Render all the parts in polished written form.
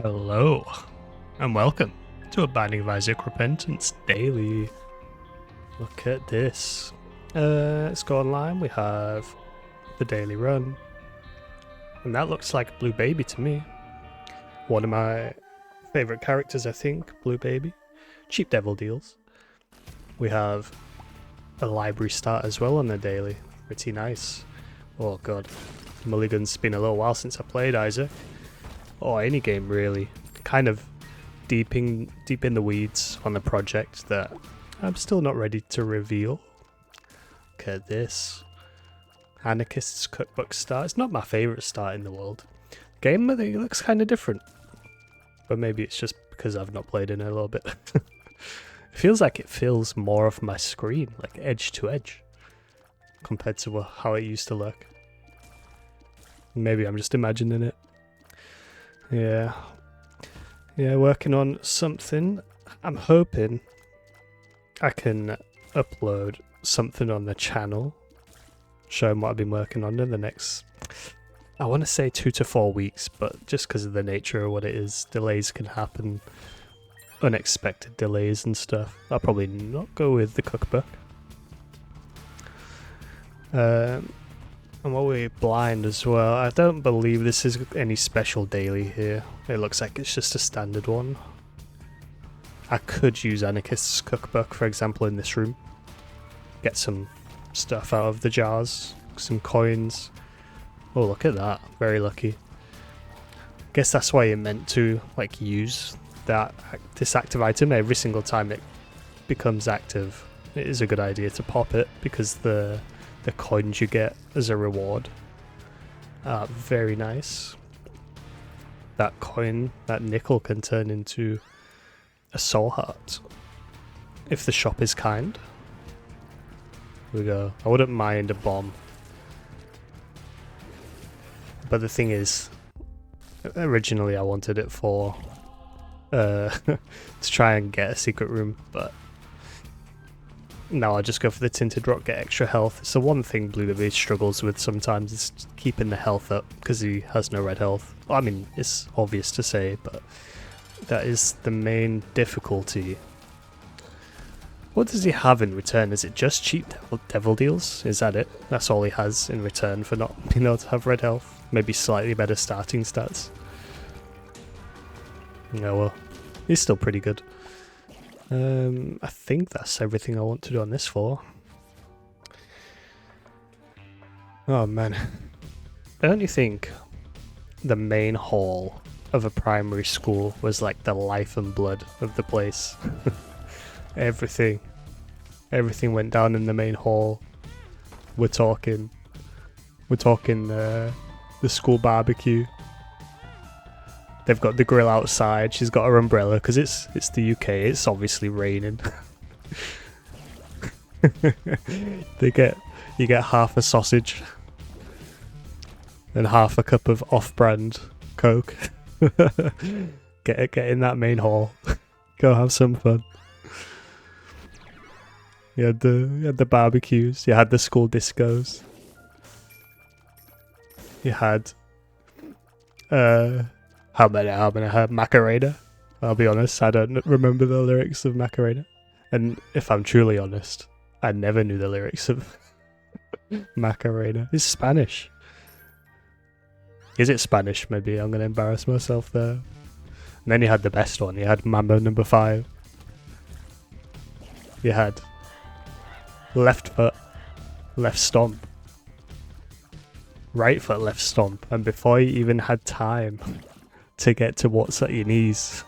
Hello, and welcome to a Binding of Isaac Repentance Daily. Look at this. Let's go online. We have the daily run. And that looks like Blue Baby to me. One of my favourite characters, I think, Blue Baby. Cheap devil deals. We have a library start as well on the daily. Pretty nice. Oh god. Mulligan's been a little while since I played Isaac. Or any game really. Kind of deep in the weeds on a project that I'm still not ready to reveal. Look at this. Anarchist's Cookbook start. It's not my favourite start in the world. Game, I think it looks kind of different. But maybe it's just because I've not played in it a little bit. It feels like it fills more of my screen, like edge to edge, compared to how it used to look. Maybe I'm just imagining it. Yeah, working on something. I'm hoping I can upload something on the channel showing what I've been working on in the next, I want to say 2 to 4 weeks, but just because of the nature of what it is, delays can happen, unexpected delays and stuff. I'll probably not go with the cookbook. And while we're blind as well, I don't believe this is any special daily here. It looks like it's just a standard one. I could use Anarchist's Cookbook, for example, in this room. Get some stuff out of the jars, some coins. Oh, look at that. Very lucky. Guess that's why you're meant to use this active item every single time it becomes active. It is a good idea to pop it because the coins you get as a reward are very nice. That coin, that nickel, can turn into a soul heart if the shop is kind. Here we go. I wouldn't mind a bomb, but the thing is, originally I wanted it for to try and get a secret room, but no, I'll just go for the Tinted Rock, get extra health. It's the one thing Blue Baby struggles with sometimes, is keeping the health up, because he has no red health. Well, I mean, it's obvious to say, but that is the main difficulty. What does he have in return? Is it just cheap devil deals? Is that it? That's all he has in return for not being able to have red health? Maybe slightly better starting stats. No, well, he's still pretty good. I think that's everything I want to do on this floor. Oh man. Don't you think the main hall of a primary school was like the life and blood of the place? Everything went down in the main hall. We're talking the school barbecue. They've got the grill outside. She's got her umbrella because it's the UK. It's obviously raining. You get half a sausage and half a cup of off-brand Coke. Get in that main hall. Go have some fun. You had the barbecues. You had the school discos. You had How many Macarena? I'll be honest, I don't remember the lyrics of Macarena. And if I'm truly honest, I never knew the lyrics of Macarena. It's Spanish. Is it Spanish? Maybe I'm going to embarrass myself there. And then you had the best one. You had Mambo number 5. You had left foot, left stomp. Right foot, left stomp. And before you even had time to get to what's at your knees,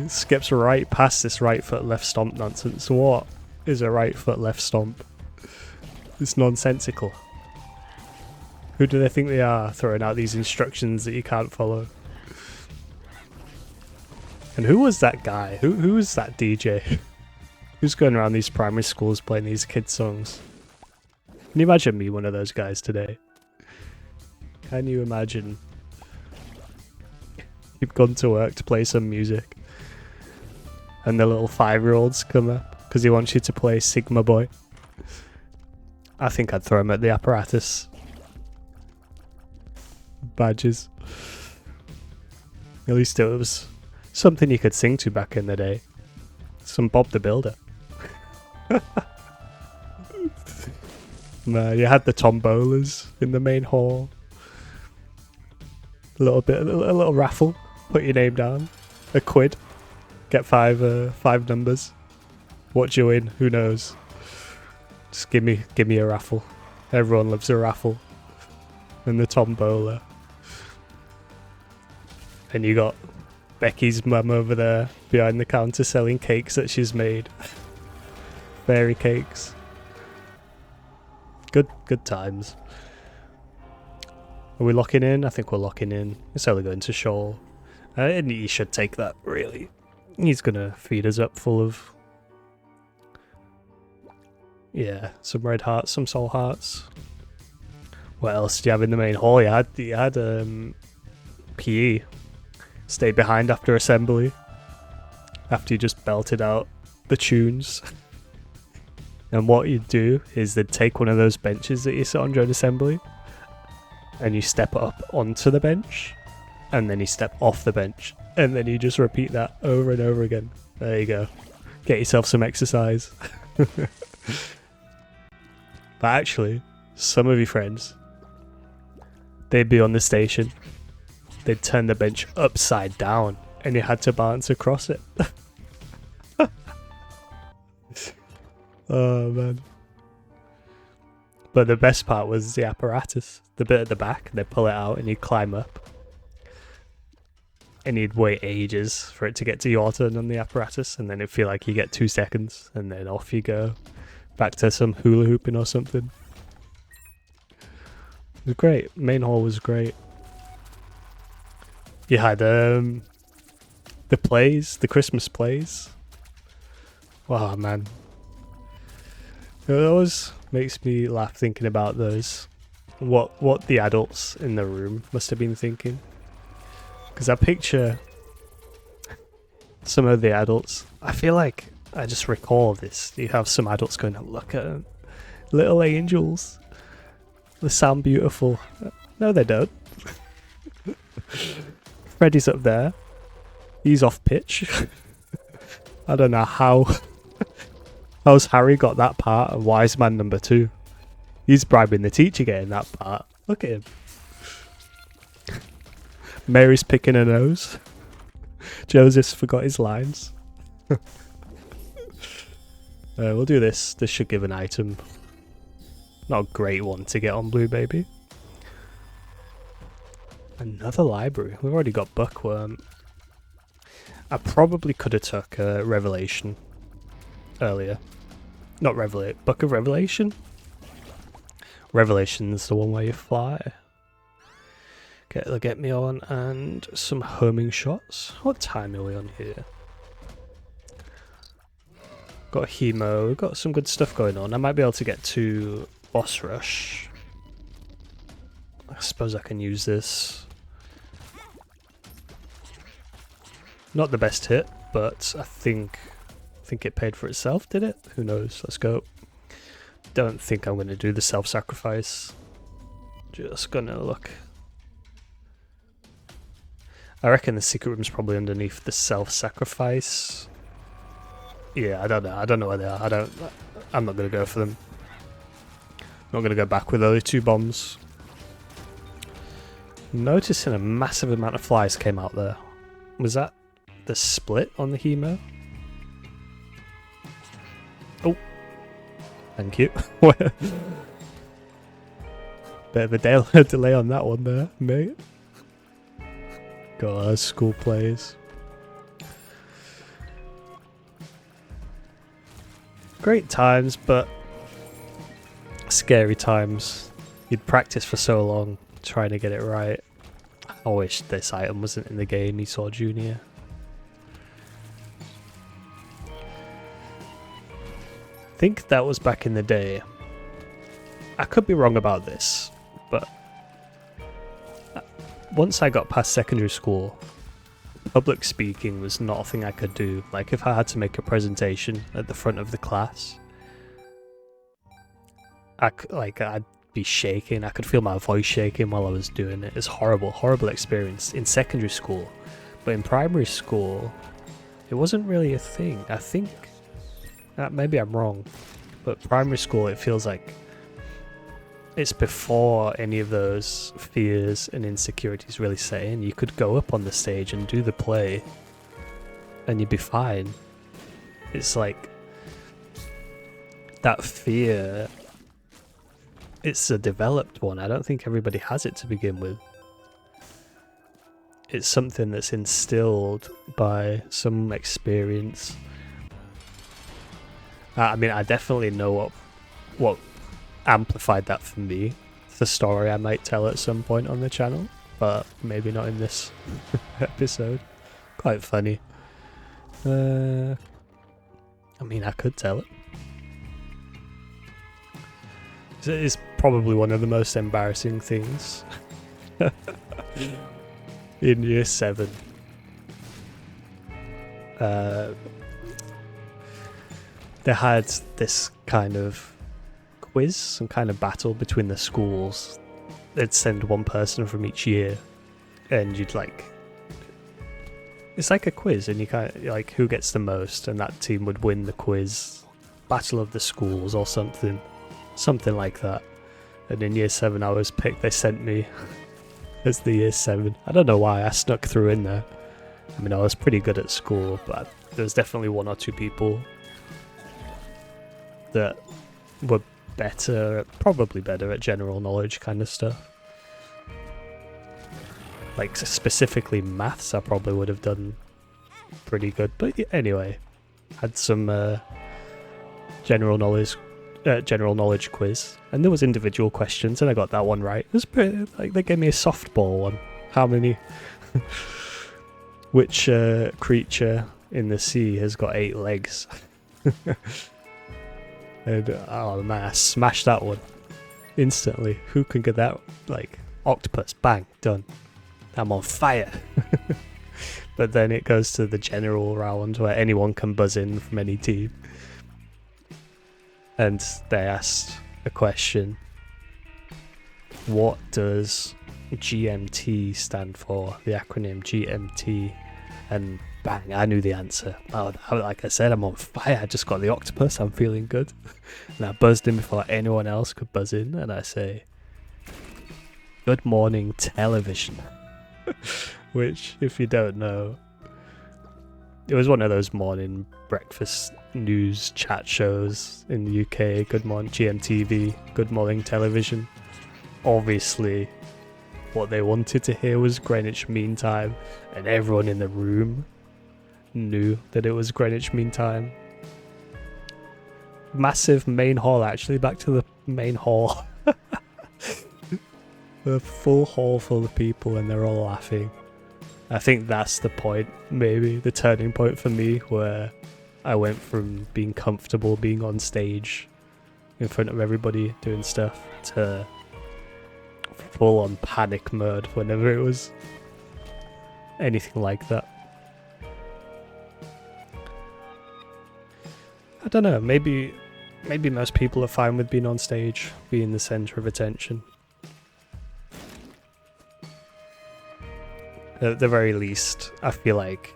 skips right past this right foot left stomp nonsense. What is a right foot left stomp? It's nonsensical. Who do they think they are, throwing out these instructions that you can't follow? And who was that guy? Who was that DJ? Who's going around these primary schools playing these kids' songs? Can you imagine me one of those guys today? Can you imagine? You've gone to work to play some music and the little 5-year-olds come up because he wants you to play Sigma Boy. I think I'd throw him at the apparatus. Badges. At least it was something you could sing to back in the day. Some Bob the Builder. You had the tombolas in the main hall. A little raffle. Put your name down. A quid. Get five numbers. What you win? Who knows? Just give me a raffle. Everyone loves a raffle. And the tombola. And you got Becky's mum over there behind the counter selling cakes that she's made. Fairy cakes. Good times. Are we locking in? I think we're locking in. It's only going to Shoal. And he should take that, really. He's gonna feed us up full of... yeah, some red hearts, some soul hearts. What else do you have in the main hall? You had PE. Stay behind after assembly. After you just belted out the tunes. And what you'd do is they'd take one of those benches that you sit on during assembly. And you step up onto the bench. And then you step off the bench. And then you just repeat that over and over again. There you go. Get yourself some exercise. But actually, some of your friends, they'd be on the station. They'd turn the bench upside down. And you had to balance across it. Oh, man. But the best part was the apparatus. The bit at the back. They'd pull it out and you'd climb up. And you'd wait ages for it to get to your turn on the apparatus. And then it'd feel like you get 2 seconds. And then off you go. Back to some hula hooping or something. It was great. Main hall was great. You had the plays. The Christmas plays. Wow, man. It always makes me laugh thinking about those. What the adults in the room must have been thinking. Because I picture some of the adults. I feel like I just recall this. You have some adults going, look at them. Little angels. They sound beautiful. No, they don't. Freddy's up there. He's off pitch. I don't know how's Harry got that part and Wise Man number 2. He's bribing the teacher getting that part. Look at him. Mary's picking her nose. Joseph's forgot his lines. We'll do this. This should give an item. Not a great one to get on Blue Baby. Another library. We've already got Bookworm. I probably could have took Revelation earlier. Not Revelate. Book of Revelation? Revelation's the one where you fly. Okay, they'll get me on, and some homing shots. What time are we on here? Got a Hemo, got some good stuff going on. I might be able to get to Boss Rush. I suppose I can use this. Not the best hit, but I think it paid for itself, did it? Who knows? Let's go. Don't think I'm going to do the self-sacrifice. Just gonna look. I reckon the secret room's probably underneath the self-sacrifice. Yeah, I don't know. I don't know where they are. I'm not going to go for them. Not going to go back with only 2 bombs. Noticing a massive amount of flies came out there. Was that the split on the Hemo? Oh. Thank you. Bit of a delay on that one there, mate. God, school plays. Great times, but scary times. You'd practice for so long trying to get it right. I wish this item wasn't in the game, Esau Jr. I think that was back in the day. I could be wrong about this, but once I got past secondary school, public speaking was not a thing I could do. Like if I had to make a presentation at the front of the class, I'd be shaking. I could feel my voice shaking while I was doing it. It's horrible, horrible experience in secondary school. But in primary school, it wasn't really a thing. I think, maybe I'm wrong, but primary school, it feels like it's before any of those fears and insecurities really set in. You could go up on the stage and do the play and you'd be fine. It's like that fear, it's a developed one. I don't think everybody has it to begin with. It's something that's instilled by some experience. I mean, I definitely know what amplified that for me. It's a story I might tell at some point on the channel, but maybe not in this episode. Quite funny. I mean, I could tell it. It's probably one of the most embarrassing things. In year 7, they had this kind of quiz, some kind of battle between the schools. They'd send one person from each year, and you'd it's like a quiz, and you kind of like who gets the most, and that team would win the quiz, battle of the schools or something like that. And in year 7, I was picked. They sent me as the year 7. I don't know why I snuck through in there. I mean, I was pretty good at school, but there was definitely one or two people that were better, probably better at general knowledge kind of stuff. Like specifically maths, I probably would have done pretty good. But anyway, had some general knowledge quiz, and there was individual questions, and I got that one right. It was pretty, like, they gave me a softball one. How many which creature in the sea has got 8 legs? And oh man, I smashed that one instantly. Who can get that? Like, octopus, bang, done. I'm on fire. But then it goes to the general round where anyone can buzz in from any team. And they asked a question. What does GMT stand for? The acronym GMT. And bang, I knew the answer. Oh, like I said, I'm on fire. I just got the octopus. I'm feeling good. And I buzzed in before anyone else could buzz in. And I say, good morning, television. Which, if you don't know, it was one of those morning breakfast news chat shows in the UK. Good morning GMTV, good morning television. Obviously, what they wanted to hear was Greenwich Mean Time, and everyone in the room knew that it was Greenwich Mean Time. Massive main hall, actually, back to the main hall. A full hall full of people, and they're all laughing. I think that's the point, maybe the turning point for me, where I went from being comfortable being on stage in front of everybody doing stuff to full on panic mode whenever it was anything like that. I don't know, maybe most people are fine with being on stage, being the centre of attention. At the very least, I feel like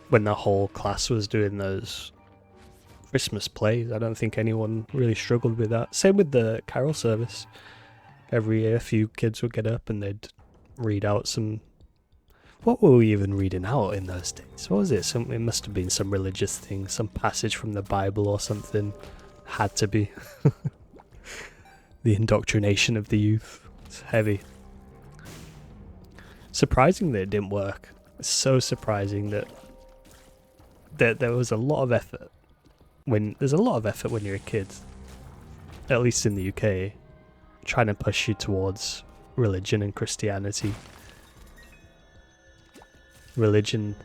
when the whole class was doing those Christmas plays, I don't think anyone really struggled with that. Same with the carol service. Every year a few kids would get up and they'd read out some... What were we even reading out in those days? What was it? It must have been some religious thing, some passage from the Bible or something. Had to be. The indoctrination of the youth. It's heavy. Surprising that it didn't work. It's so surprising that there was a lot of effort. There's a lot of effort when you're a kid, at least in the UK, trying to push you towards religion and Christianity. Religion,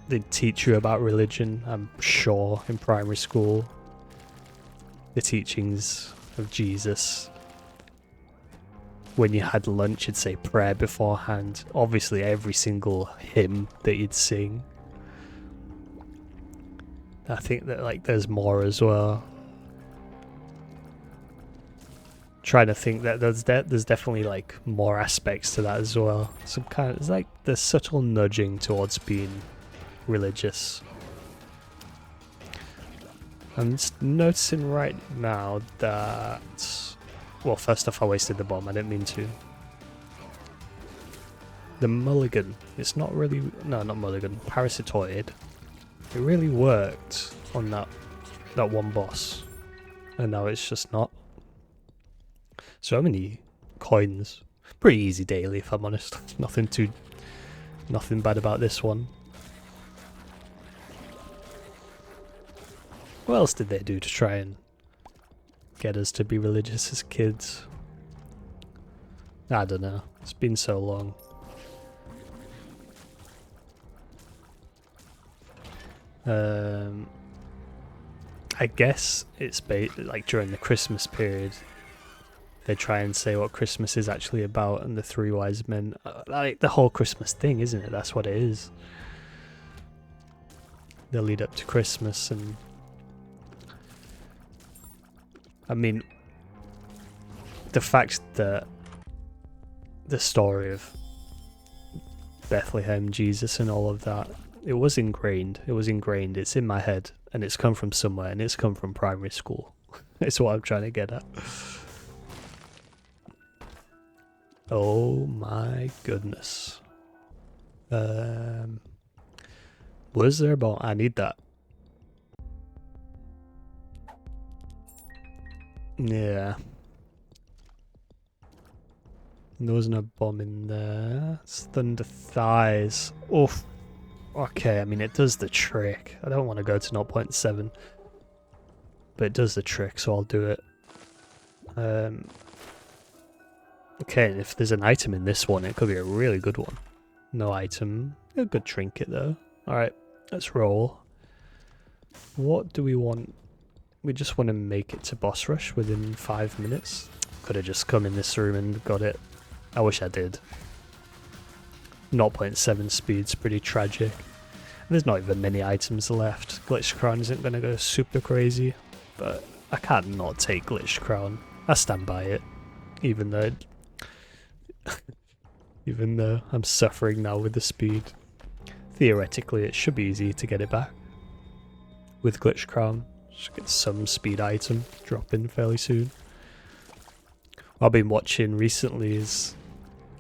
they teach you about religion, I'm sure, in primary school. The teachings of Jesus. When you had lunch, you'd say prayer beforehand. Obviously, every single hymn that you'd sing. I think that there's more as well. trying to think that there's definitely like more aspects to that as well. Some kind of, it's like the subtle nudging towards being religious. I'm just noticing right now that, well, first off, I wasted the bomb. I didn't mean to. The mulligan. It's not really, no, not mulligan. Parasitoid. It really worked on that one boss, and now it's just not. So many coins. Pretty easy daily, if I'm honest. Nothing bad about this one. What else did they do to try and get us to be religious as kids? I don't know. It's been so long. I guess it's like during the Christmas period. They try and say what Christmas is actually about, and the three wise men, like the whole Christmas thing, isn't it? That's what it is. They lead up to Christmas, and I mean, the fact that the story of Bethlehem, Jesus, and all of that, it was ingrained. It's in my head, and it's come from somewhere, and it's come from primary school. It's what I'm trying to get at. Oh my goodness. Was there a bomb? I need that. Yeah. There wasn't a bomb in there. It's Thunder Thighs. Oof. Okay, I mean, it does the trick. I don't want to go to 0.7. But it does the trick, so I'll do it. Okay, if there's an item in this one, it could be a really good one. No item. A good trinket, though. Alright, let's roll. What do we want? We just want to make it to boss rush within 5 minutes. Could have just come in this room and got it. I wish I did. 0.7 speed's pretty tragic. There's not even many items left. Glitched Crown isn't going to go super crazy, but I can't not take Glitched Crown. I stand by it, even though I'm suffering now with the speed. Theoretically, it should be easy to get it back with Glitched Crown. Should get some speed item drop in fairly soon. What I've been watching recently is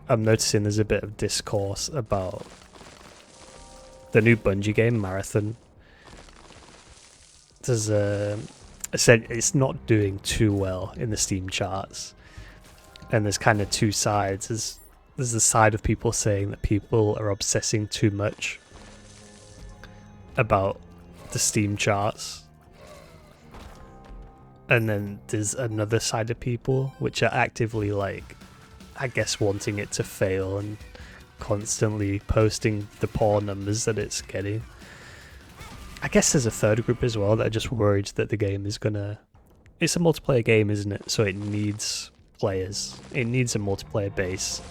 I'm noticing there's a bit of discourse about the new Bungie game, Marathon. There's I said it's not doing too well in the Steam charts, and there's kind of two sides. There's the side of people saying that people are obsessing too much about the Steam charts, and then there's another side of people which are actively, like, I guess, wanting it to fail and constantly posting the poor numbers that it's getting. I guess there's a third group as well that are just worried that the game is gonna... It's a multiplayer game, isn't it? So it needs players. It needs a multiplayer base.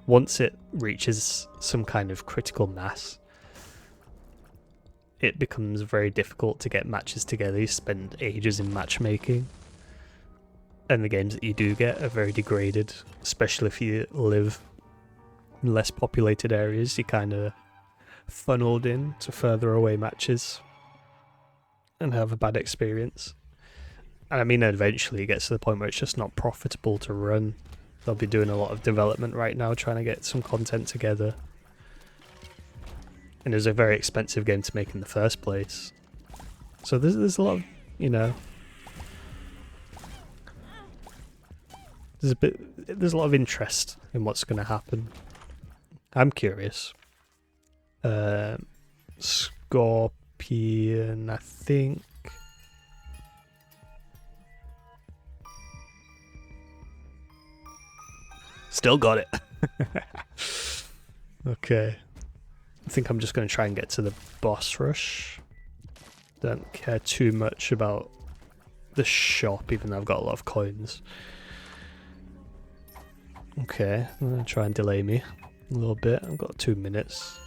Once it reaches some kind of critical mass, it becomes very difficult to get matches together. You spend ages in matchmaking, and the games that you do get are very degraded, especially if you live in less populated areas. You kind of funneled in to further away matches and have a bad experience. And I mean, eventually it gets to the point where it's just not profitable to run. They'll be doing a lot of development right now, trying to get some content together. And it was a very expensive game to make in the first place. So there's a lot of, you know... There's a lot of interest in what's going to happen. I'm curious. Scorpion, I think. Still got it. Okay. I think I'm just going to try and get to the boss rush. Don't care too much about the shop, even though I've got a lot of coins. Okay, I'm going to try and delay me a little bit. I've got 2 minutes.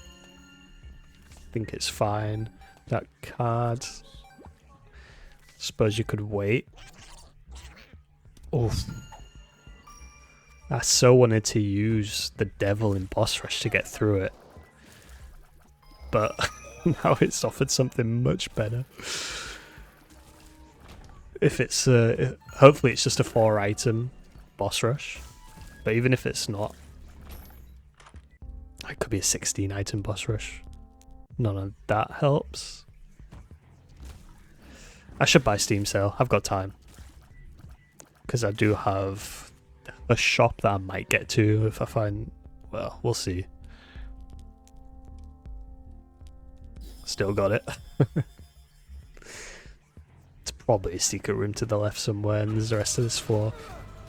I think it's fine. That card. Suppose you could wait. Oof. I so wanted to use the devil in boss rush to get through it. But now it's offered something much better. If it's, hopefully it's just a 4-item boss rush. But even if it's not, it could be a 16-item boss rush. None of that helps. I should buy Steam Sale. I've got time. Because I do have a shop that I might get to if I find... Well, we'll see. Still got it. It's probably a secret room to the left somewhere and there's the rest of this floor.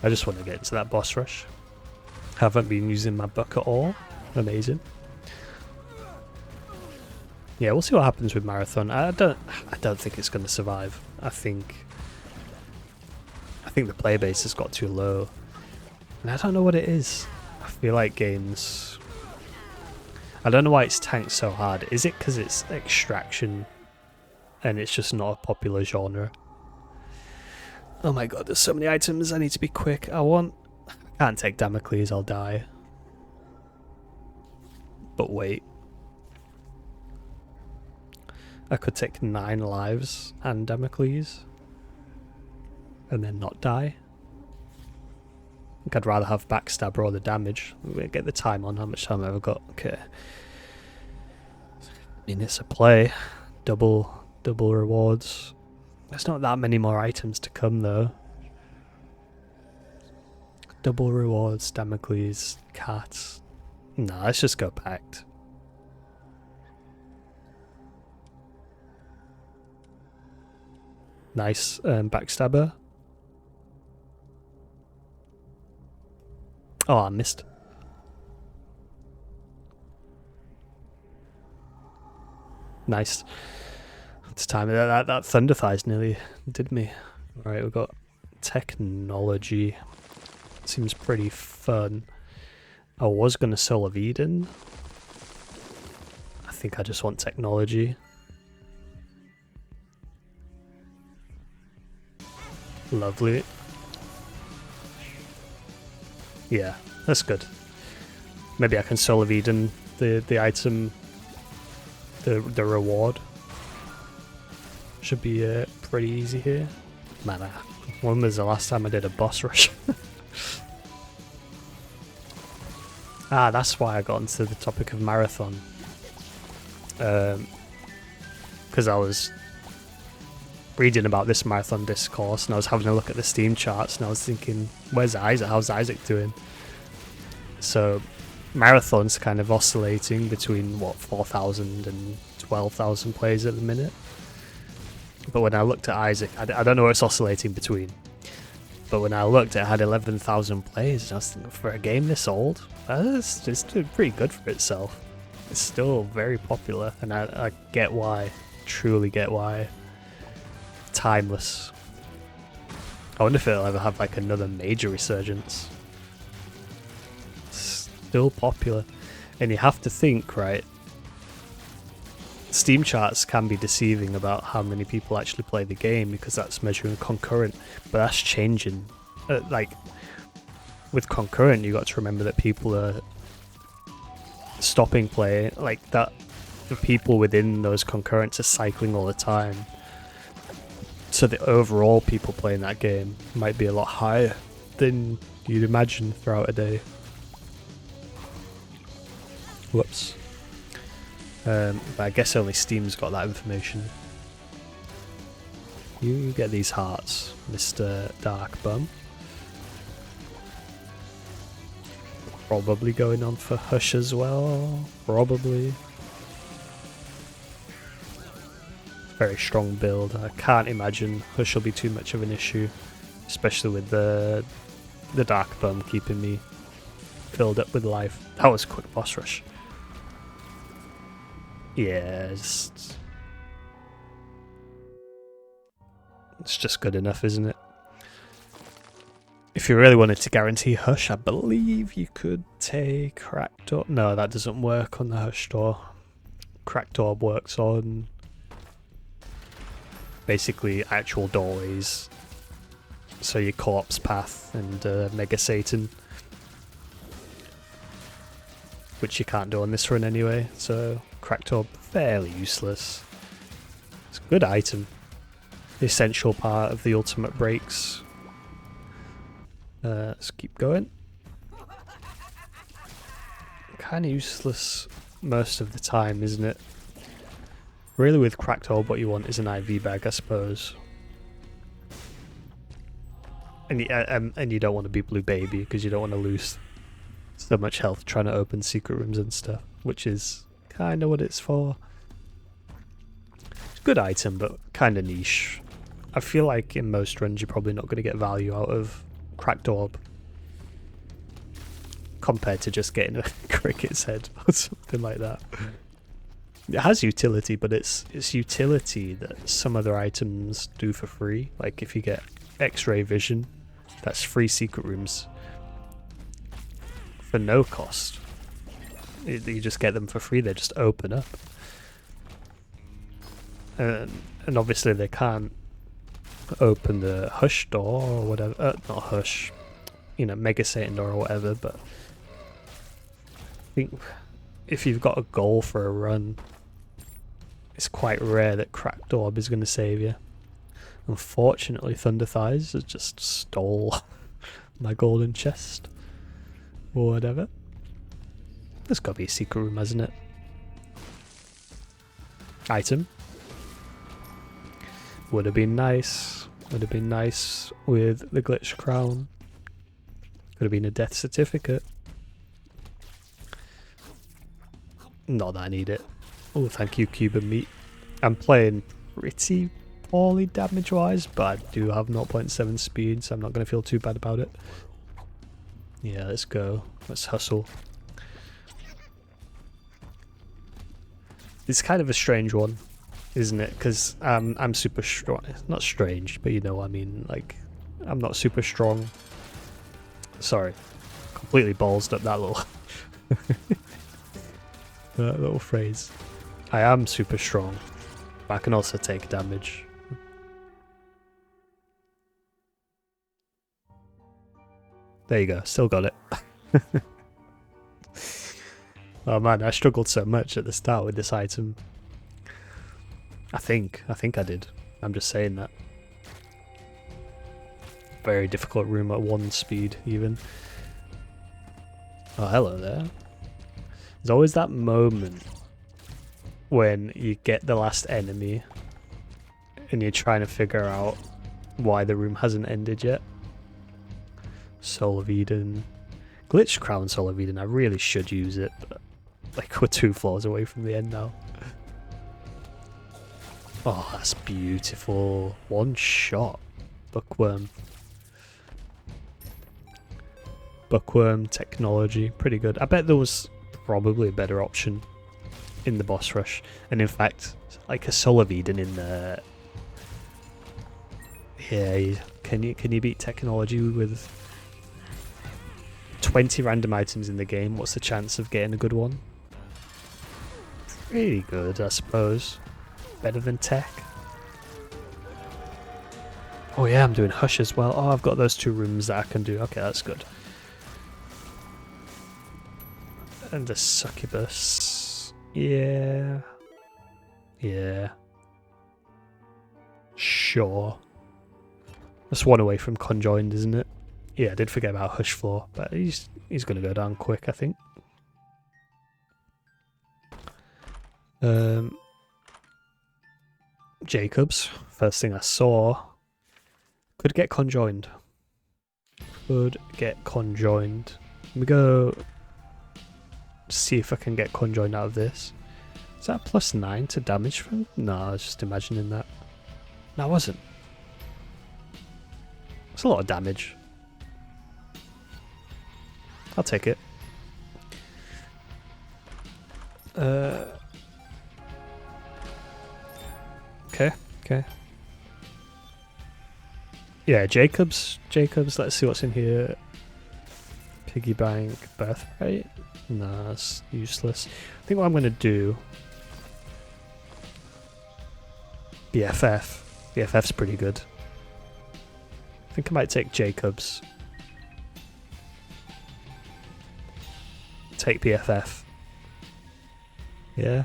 I just want to get into that boss rush. Haven't been using my buck at all. Amazing. Yeah, we'll see what happens with Marathon. I don't think it's going to survive. I think the player base has got too low. And I don't know what it is. I feel like games... I don't know why it's tanked so hard. Is it because it's extraction and it's just not a popular genre? Oh my god, there's so many items. I need to be quick. I can't take Damocles, I'll die. But wait. I could take 9 lives and Damocles and then not die. I think I'd rather have Backstabber or the damage. We'll get the time on how much time I've got. Okay. Minutes of play. Double rewards. There's not that many more items to come though. Double rewards, Damocles, cats. No, let's just go packed. Nice Backstabber. Oh, I missed. Nice. It's time. That Thunder Thighs nearly did me. Alright, we've got technology. Seems pretty fun. I was going to Soul of Eden. I think I just want technology. Lovely. Yeah, that's good. Maybe I can Soul of Eden the item, the reward. Should be pretty easy here. Man, when was the last time I did a boss rush? Ah, that's why I got into the topic of Marathon. Because I was reading about this Marathon discourse and I was having a look at the Steam charts and I was thinking, where's Isaac? How's Isaac doing? So Marathon's kind of oscillating between, what, 4,000 and 12,000 players at the minute. But when I looked at Isaac, I don't know what it's oscillating between. But when I looked, it had 11,000 players. And I was thinking, for a game this old, it's doing pretty good for itself. It's still very popular, and I get why, truly get why. Timeless. I wonder if it'll ever have like another major resurgence. It's still popular. And you have to think, right? Steam charts can be deceiving about how many people actually play the game because that's measuring concurrent, but that's changing. Like with concurrent, you got to remember that people are stopping play, like that. The people within those concurrents are cycling all the time, so the overall people playing that game might be a lot higher than you'd imagine throughout a day. Whoops. But I guess only Steam's got that information. You get these hearts, Mr. Dark Bum. Probably going on for Hush as well. Probably. Very strong build. I can't imagine Hush will be too much of an issue, especially with the Dark Bum keeping me filled up with life. That was a quick boss rush. Yeah, it's just good enough, isn't it? If you really wanted to guarantee Hush, I believe you could take Cracked Orb. No, that doesn't work on the Hush door. Cracked Orb works on basically actual doorways So your Corpse Path and Mega Satan, which you can't do on this run anyway, so Cracked Orb, fairly useless. It's a good item. The essential part of the ultimate breaks. Let's keep going. Kind of useless most of the time, isn't it? Really, with Cracked Orb, what you want is an IV bag, I suppose. And you don't want to be Blue Baby because you don't want to lose so much health trying to open secret rooms and stuff, which is kind of what it's for. It's a good item, but kind of niche. I feel like in most runs you're probably not going to get value out of Cracked Orb compared to just getting a cricket's head or something like that. It has utility, but it's utility that some other items do for free. Like if you get X-ray vision, that's free secret rooms for no cost. You just get them for free, they just open up. And obviously they can't open the Hush door or whatever. Not Hush, you know, Mega Satan door or whatever, but I think if you've got a goal for a run, it's quite rare that Cracked Orb is going to save you. Unfortunately, Thunder Thighs has just stole my golden chest. Or whatever. There's got to be a secret room, hasn't it? Item. Would have been nice. Would have been nice with the glitch crown. Could have been a death certificate. Not that I need it. Oh, thank you, Cuban Meat. I'm playing pretty poorly damage-wise, but I do have 0.7 speed, so I'm not going to feel too bad about it. Yeah, let's go. Let's hustle. It's kind of a strange one, isn't it? Because I'm super strong. Not strange, but you know what I mean. Like, I'm not super strong. Sorry. Completely ballsed up that little... that little phrase. I am super strong, but I can also take damage. There you go, still got it. Oh man, I struggled so much at the start with this item. I think I did. I'm just saying that. Very difficult room at 1 speed, even. Oh, hello there. There's always that moment when you get the last enemy and you're trying to figure out why the room hasn't ended yet. Soul of Eden. Glitch Crown Soul of Eden. I really should use it, but like we're 2 floors away from the end now. Oh, that's beautiful. 1 shot. Bookworm. Bookworm technology. Pretty good. I bet there was probably a better option in the boss rush. And in fact, like a Soul of Eden in the... Yeah, can you beat technology with 20 random items in the game? What's the chance of getting a good one? Pretty good, I suppose. Better than tech. Oh yeah, I'm doing Hush as well. Oh, I've got those 2 rooms that I can do. Okay, that's good. And the Succubus. Yeah. Yeah. Sure. That's 1 away from Conjoined, isn't it? Yeah, I did forget about Hush Floor, but he's going to go down quick, I think. Jacobs, first thing I saw. Could get Conjoined. Could get Conjoined. Let me go see if I can get Conjoined out of this. Is that +9 to damage from? No, I was just imagining that. No, I wasn't. It's a lot of damage. I'll take it. Okay. Yeah, Jacobs, let's see what's in here. Piggy bank, birthright? No, that's useless. I think what I'm going to do... BFF. BFF's pretty good. I think I might take Jacobs. Take PFF. Yeah.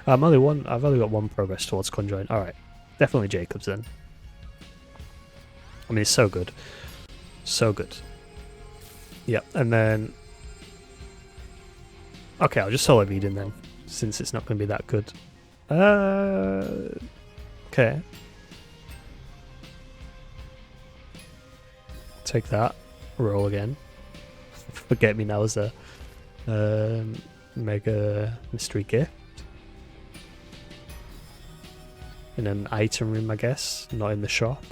I've only got one progress towards conjoin. Alright. Definitely Jacobs then. I mean, it's so good. So good. Yep, and then... Okay, I'll just solo Eden then, since it's not going to be that good. Okay. Take that. Roll again. Forget me now as a mega mystery gift. In an item room, I guess, not in the shop.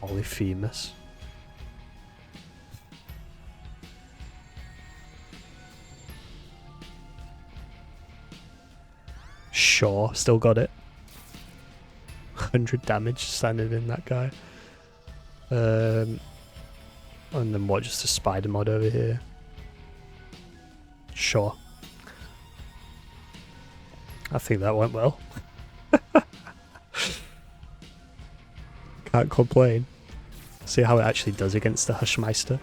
Polyphemus. Sure, still got it. 100 damage standing in that guy. And then what, just a spider mod over here? Sure. I think that went well. Can't complain. See how it actually does against the Hushmeister.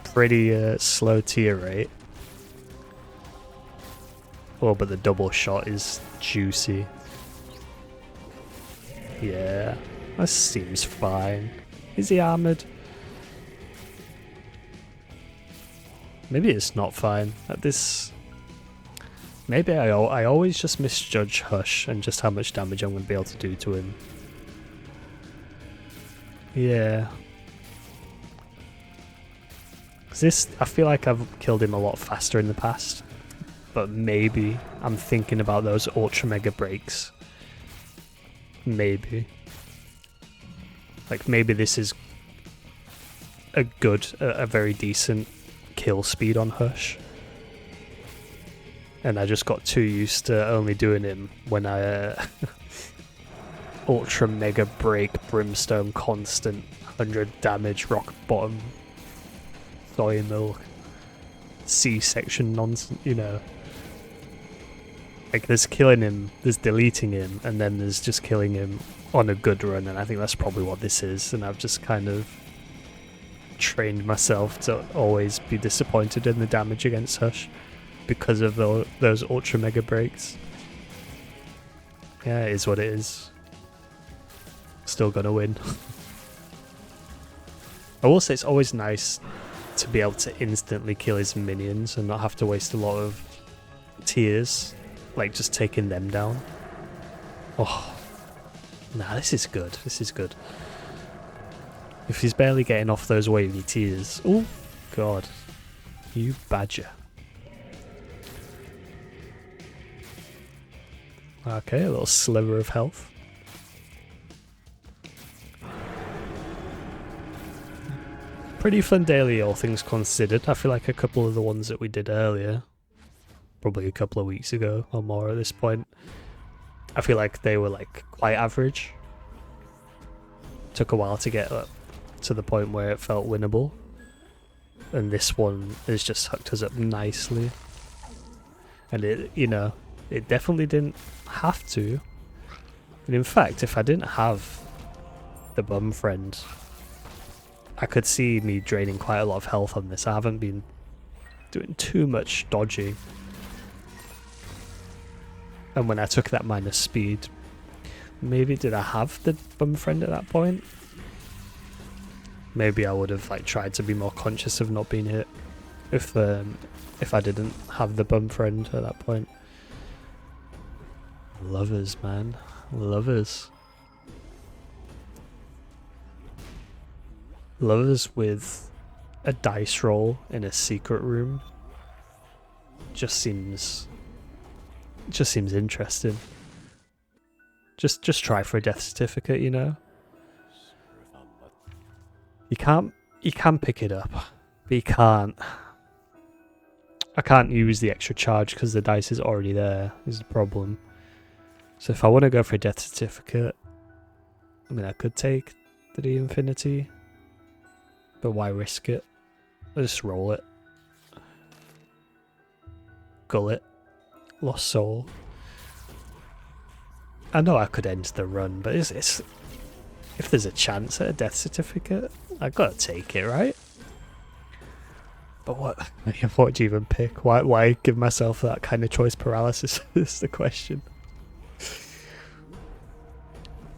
Pretty slow tier rate. Oh, but the double shot is juicy. Yeah, that seems fine. Is he armoured? Maybe it's not fine. At this... Maybe I always just misjudge Hush and just how much damage I'm going to be able to do to him. Yeah. 'Cause this, I feel like I've killed him a lot faster in the past. But maybe I'm thinking about those ultra mega breaks. Maybe. Like maybe this is a very decent kill speed on Hush. And I just got too used to only doing him when I ultra mega break brimstone constant 100 damage rock bottom soy milk C-section nonsense, you know. Like there's killing him, there's deleting him, and then there's just killing him on a good run, and I think that's probably what this is, and I've just kind of trained myself to always be disappointed in the damage against Hush because of those ultra mega breaks. Yeah, it is what it is. Still gonna win. I will say it's always nice to be able to instantly kill his minions and not have to waste a lot of tears, like just taking them down. Oh, nah, this is good. This is good. If he's barely getting off those wavy tears, oh god, you badger. Okay, a little sliver of health. Pretty fun daily, all things considered. I feel like a couple of the ones that we did earlier, probably a couple of weeks ago or more at this point, I feel like they were like quite average. Took a while to get up to the point where it felt winnable. And this one has just hooked us up nicely. And it, you know, it definitely didn't have to. And in fact, if I didn't have the bum friend, I could see me draining quite a lot of health on this. I haven't been doing too much dodging. And when I took that minus speed, maybe did I have the bum friend at that point? Maybe I would have like tried to be more conscious of not being hit if I didn't have the bum friend at that point. Lovers, man. Lovers. Lovers with a dice roll in a secret room just seems interesting. Just try for a death certificate, you know. You can pick it up, but you can't. I can't use the extra charge because the dice is already there, is the problem. So if I want to go for a death certificate, I mean I could take the infinity, but why risk it? I'll just roll it. Gullet. Lost soul. I know I could end the run, but it's if there's a chance at a death certificate, I've got to take it, right? But what do you even pick? Why give myself that kind of choice paralysis? Is the question.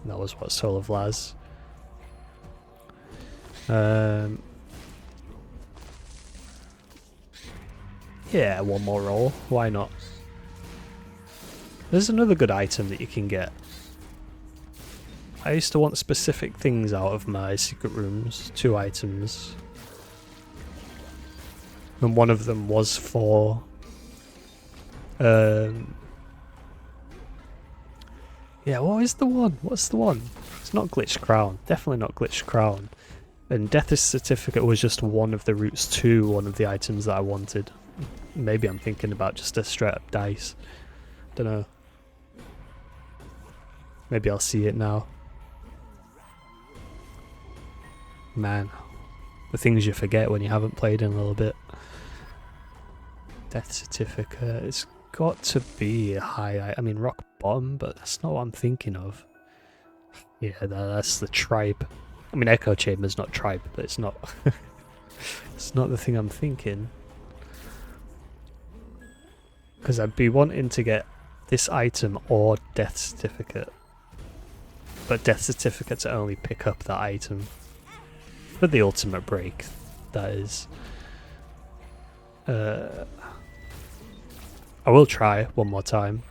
That was what Soul of Laz. Yeah, one more roll. Why not? There's another good item that you can get. I used to want specific things out of my secret rooms. 2 items. And one of them was for... yeah, what is the one? What's the one? It's not Glitched Crown. Definitely not Glitched Crown. And Death Certificate was just one of the routes to one of the items that I wanted. Maybe I'm thinking about just a straight up dice. Don't know. Maybe I'll see it now. Man, the things you forget when you haven't played in a little bit. Death Certificate, it's got to be a high, I mean rock bottom, but that's not what I'm thinking of. Yeah, that's the tribe. I mean Echo Chamber's not tribe, but it's not it's not the thing I'm thinking. Because I'd be wanting to get this item or Death Certificate. But Death Certificate to only pick up that item. For the ultimate break, that is. I will try one more time.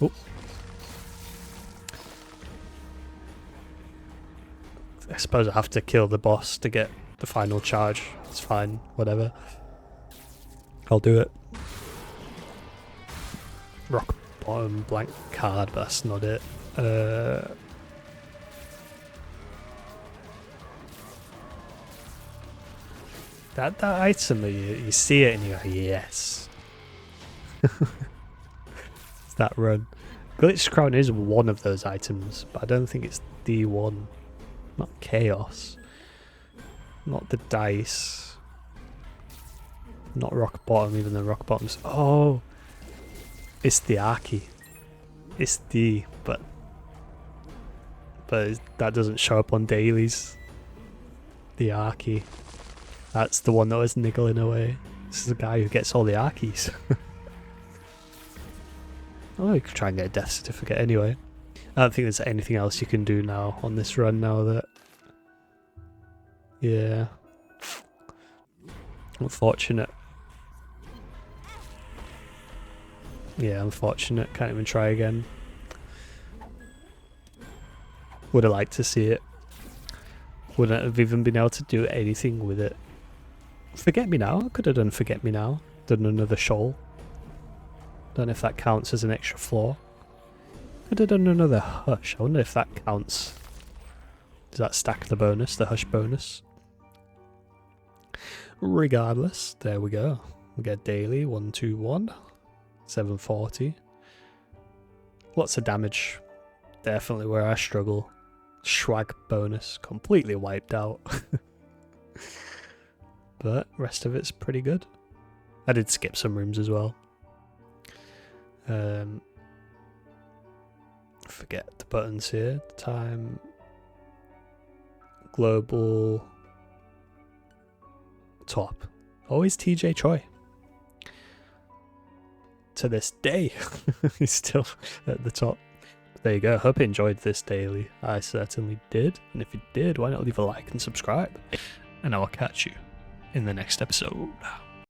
Oop. I suppose I have to kill the boss to get the final charge. It's fine, whatever. I'll do it. Rock bottom, blank card, but that's not it. That item, you see it and you go, yes. It's that run. Glitched Crown is one of those items, but I don't think it's the one. Not Chaos. Not the dice. Not Rock Bottom, even though Rock Bottom's... Oh! It's the Arky. It's the... But that doesn't show up on dailies. The Arky. That's the one that was niggling away. This is the guy who gets all the Arkies. Oh, you could try and get a death certificate anyway. I don't think there's anything else you can do now on this run now that... Yeah. Unfortunate. Yeah, unfortunate. Can't even try again. Would have liked to see it. Wouldn't have even been able to do anything with it. Forget Me Now? I could have done Forget Me Now. Done another shoal. Don't know if that counts as an extra floor. Could have done another Hush. I wonder if that counts. Does that stack the bonus, the Hush bonus? Regardless, there we go. We get daily 121, 740. Lots of damage. Definitely where I struggle. Swag bonus, completely wiped out. But rest of it's pretty good. I did skip some rooms as well. Forget the buttons here. Time. Global. Top. Always TJ Choi. To this day, he's still at the top. There you go. Hope you enjoyed this daily. I certainly did. And if you did, why not leave a like and subscribe? And I will catch you in the next episode.